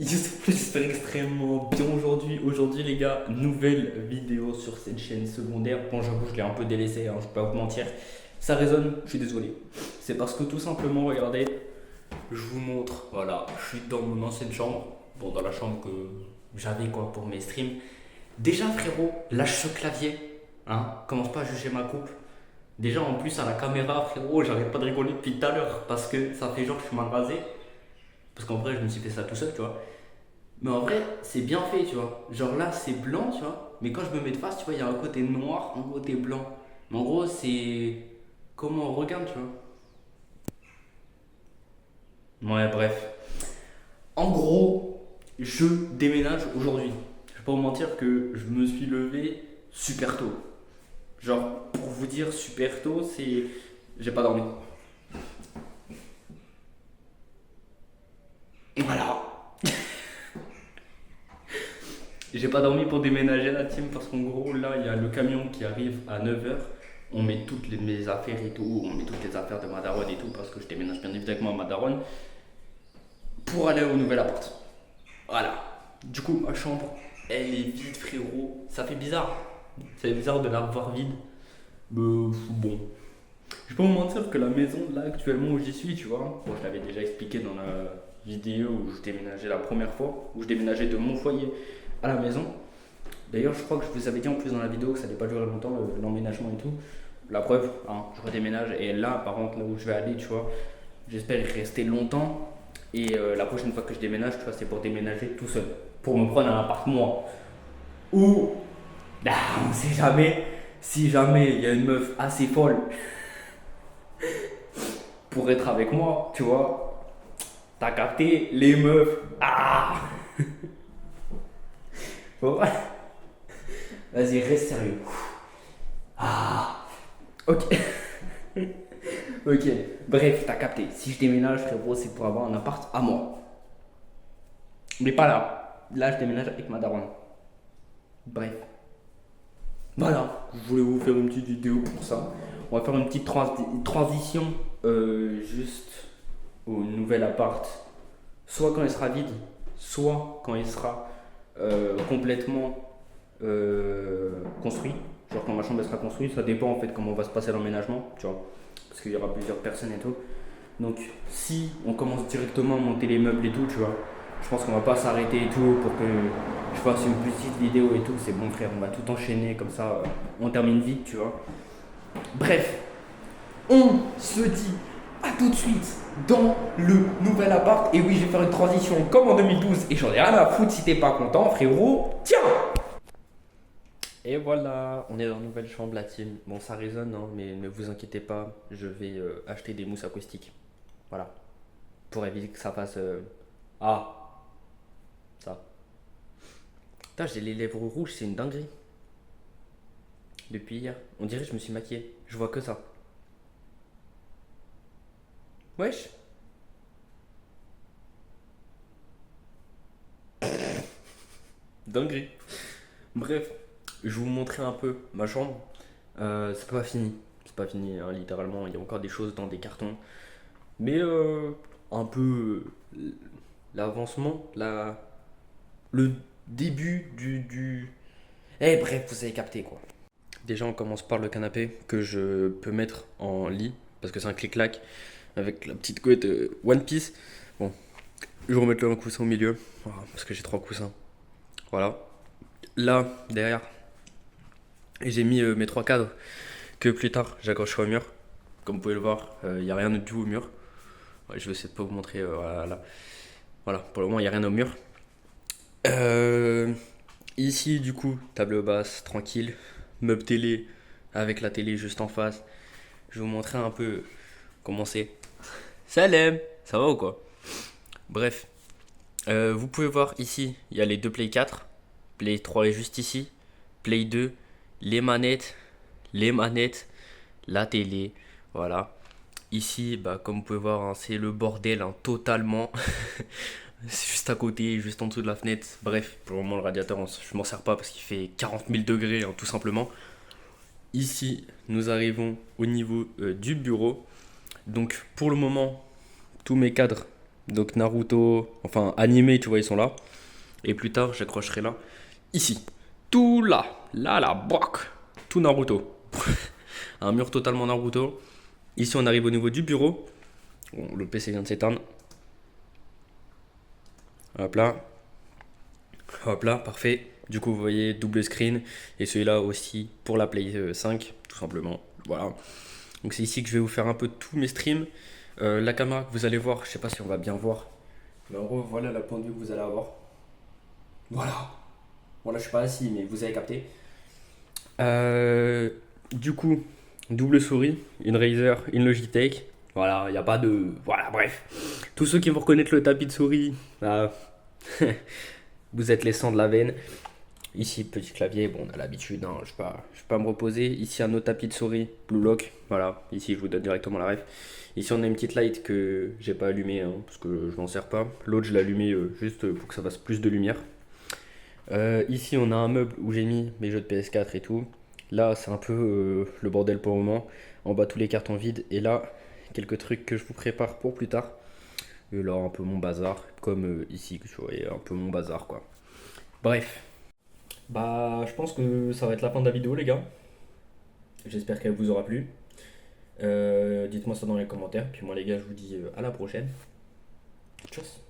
J'espère extrêmement bien aujourd'hui. Aujourd'hui, les gars, nouvelle vidéo sur cette chaîne secondaire. Bon, j'avoue, je l'ai un peu délaissée, hein, je vais pas vous mentir. Ça résonne, je suis désolé. C'est parce que tout simplement, regardez, je vous montre, voilà, je suis dans mon ancienne chambre. Bon, dans la chambre que j'avais quoi pour mes streams. Déjà, frérot, lâche ce clavier. Hein, commence pas à juger ma coupe. Déjà, en plus, à la caméra, frérot, j'arrête pas de rigoler depuis tout à l'heure parce que ça fait genre que je suis mal rasé. Parce qu'en vrai, je me suis fait ça tout seul, tu vois. Mais en vrai, c'est bien fait, tu vois. Genre là, c'est blanc, tu vois. Mais quand je me mets de face, tu vois, il y a un côté noir, un côté blanc. Mais en gros, c'est comment on regarde, tu vois. Ouais, bref. En gros, je déménage aujourd'hui. Je vais pas vous mentir que je me suis levé super tôt. Genre, pour vous dire super tôt, c'est. J'ai pas dormi. Voilà. J'ai pas dormi pour déménager la team parce qu'en gros, là, il y a le camion qui arrive à 9h. On met mes affaires et tout, on met toutes les affaires de ma daronne et tout parce que je déménage bien évidemment à ma daronne pour aller au nouvel appart. Voilà. Du coup, ma chambre, elle est vide, frérot. Ça fait bizarre. Ça fait bizarre de la voir vide. Mais bon. Je peux vous mentir que la maison, là, actuellement où j'y suis, tu vois, bon, je l'avais déjà expliqué dans la vidéo où je déménageais la première fois, où je déménageais de mon foyer à la maison. D'ailleurs, je crois que je vous avais dit en plus dans la vidéo que ça n'allait pas durer longtemps, l'emménagement et tout. La preuve, hein, je redéménage et là, par contre, là où je vais aller, tu vois, j'espère y rester longtemps. Et la prochaine fois que je déménage, tu vois, c'est pour déménager tout seul. Pour me prendre un appart moi. Ou, on sait jamais, si jamais il y a une meuf assez folle pour être avec moi, tu vois, t'as capté les meufs. Ah. Bon, vas-y, reste sérieux. Ah. Ok. Ok, bref, t'as capté. Si je déménage, frérot, c'est pour avoir un appart à moi. Mais pas là. Là, je déménage avec ma daronne. Bref. Voilà, je voulais vous faire une petite vidéo pour ça. On va faire une petite transition juste au nouvel appart. Soit quand il sera vide, soit quand il sera complètement construit. Genre quand ma chambre elle sera construite, ça dépend en fait comment va se passer l'emménagement, tu vois. Parce qu'il y aura plusieurs personnes et tout. Donc si on commence directement à monter les meubles et tout, tu vois, je pense qu'on va pas s'arrêter et tout pour que je fasse une petite vidéo et tout. C'est bon frère, on va tout enchaîner comme ça, on termine vite, tu vois. Bref, on se dit à tout de suite dans le nouvel appart. Et oui, je vais faire une transition comme en 2012 et j'en ai rien à foutre si t'es pas content, frérot. Tiens. Et voilà, on est dans la nouvelle chambre, la team. Bon, ça résonne, hein, mais ne vous inquiétez pas, je vais acheter des mousses acoustiques. Voilà, pour éviter que ça fasse. Ah, ça. Putain, j'ai les lèvres rouges, c'est une dinguerie. Depuis hier. On dirait que je me suis maquillé. Je vois que ça. Wesh. Dinguerie. Bref, je vais vous montrer un peu ma chambre. C'est pas fini. C'est pas fini, hein, littéralement. Il y a encore des choses dans des cartons. Mais un peu l'avancement, le début du. Eh bref, vous avez capté quoi. Déjà, on commence par le canapé que je peux mettre en lit parce que c'est un clic-clac avec la petite couette One Piece. Bon, je vais remettre le coussin au milieu voilà, parce que j'ai trois coussins. Voilà. Là, derrière, j'ai mis mes trois cadres que plus tard j'accrocherai au mur. Comme vous pouvez le voir, il n'y a rien de tout au mur. Ouais, je vais essayer de pas vous montrer. Voilà. Voilà, pour le moment, il n'y a rien au mur. Euh, Ici, du coup, table basse, tranquille. Meuble télé avec la télé juste en face. Je vais vous montrer un peu comment c'est. Salam, ça va ou quoi? Bref, vous pouvez voir ici, il y a les deux Play 4. Play 3 est juste ici. Play 2, les manettes, la télé. Voilà. Ici, bah, comme vous pouvez voir, hein, c'est le bordel hein, totalement. C'est juste à côté, juste en dessous de la fenêtre. Bref, pour le moment, le radiateur, je m'en sers pas parce qu'il fait 40 000 degrés, hein, tout simplement. Ici, nous arrivons au niveau du bureau. Donc, pour le moment, tous mes cadres Donc Naruto, enfin animé, tu vois, ils sont là. Et plus tard, j'accrocherai là. Ici. Tout là. Là, boc. Tout Naruto. Un mur totalement Naruto. Ici, on arrive au niveau du bureau. Bon, le PC vient de s'éteindre. Hop là. Hop là, parfait. Du coup, vous voyez, double screen. Et celui-là aussi pour la Play 5, tout simplement. Voilà. Donc c'est ici que je vais vous faire un peu tous mes streams. La caméra que vous allez voir, je sais pas si on va bien voir. Mais en gros, voilà la point de vue que vous allez avoir. Voilà. Bon là, je suis pas assis, mais vous avez capté. Euh, du coup, double souris, une Razer, une Logitech. Voilà, il n'y a pas de... Voilà, bref. Tous ceux qui vont reconnaître le tapis de souris, bah, vous êtes les sangs de la veine. Ici, petit clavier, bon, on a l'habitude, hein, je vais pas me reposer. Ici, un autre tapis de souris, Blue Lock, voilà. Ici, je vous donne directement la ref. Ici, on a une petite light que j'ai pas allumée, hein, parce que je m'en sers pas. L'autre, je l'ai allumée juste pour que ça fasse plus de lumière. Ici, on a un meuble où j'ai mis mes jeux de PS4 et tout. Là, c'est un peu le bordel pour le moment. En bas, tous les cartons vides. Et là, quelques trucs que je vous prépare pour plus tard. Et là, un peu mon bazar. Comme ici, que vous voyez, un peu mon bazar, quoi. Bref. Bah, je pense que ça va être la fin de la vidéo, les gars. J'espère qu'elle vous aura plu. Dites-moi ça dans les commentaires. Puis moi, les gars, je vous dis à la prochaine. Tchuss.